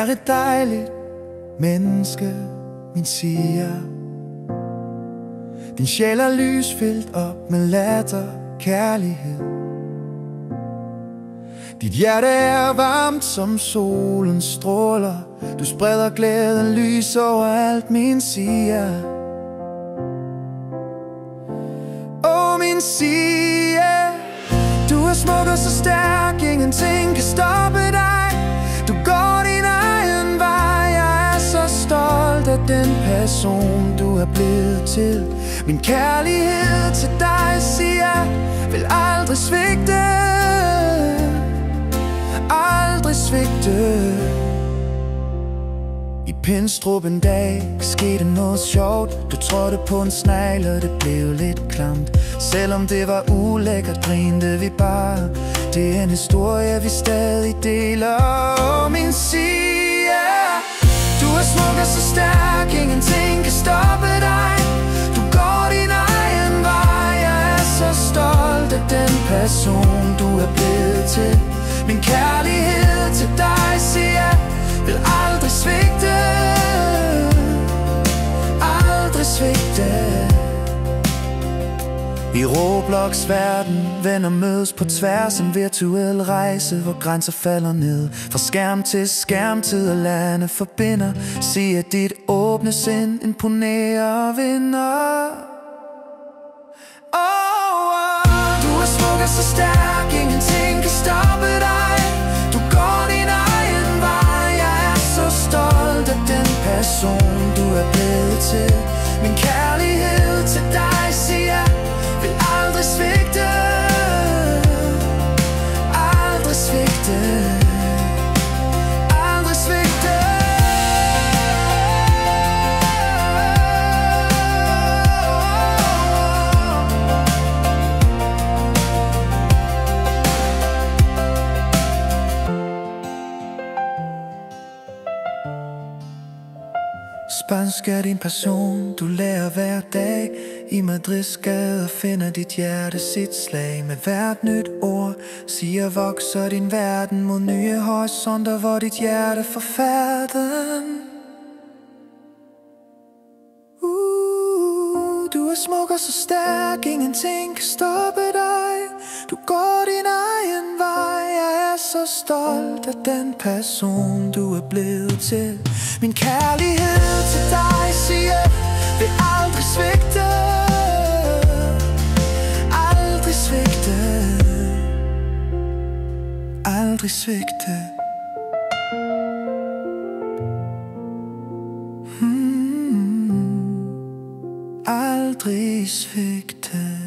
er et dejligt menneske, min Sia. Din sjæl er lysfyldt op med latter, kærlighed. Dit hjerte er varmt som solens stråler. Du spreder glæden lys overalt, min Sia. Åh, min Sia, du er smuk og så stærk, ingenting kan stoppe dig. Du går din egen vej, jeg er så stolt af den person, du er blevet til. Min kærlighed til dig, Sia, vil aldrig svigte. Aldrig svigte. I Pinstrup en dag skete noget sjovt. Du trådte på en snegl, og det blev lidt klamt. Selvom det var ulækkert, grinte vi bare. Det er en historie, vi stadig deler. Åh, min Sia, du er smuk og så stærk, ingenting kan stoppe dig. Du går din egen vej, jeg er så stolt af den person, du er blevet til. Min kærlighed til dig, Sia, vil aldrig svigte. Aldrig svigte. I Roblox verden, venner mødes på tværs. En virtuel rejse, hvor grænser falder ned. Fra skærm til skærm, tid og lande forbinder. Sig at dit åbne sind imponerer og vinder. Du er smuk og så stærk, ingenting kan stoppe dig. Du går din egen vej, jeg er så stolt af den person, du er blevet til. Min kærlighed til dig, Sia, vil aldrig svigte. Aldrig svigte. Aldrig svigte. Spansk er din passion, du lærer hver dag. I Madrids gader finder dit hjerte sit slag. Med hvert nyt ord siger vokser din verden mod nye horisonter, hvor dit hjerte får færden. Du er smuk og så stærk, ingenting kan stoppe dig. Du går din egen vej, jeg er så stolt af den person, du er blevet til. Min kærlighed til dig, Sia, vil aldrig svigte. Aldrig svigte. Aldrig svigte. Aldrig svigte.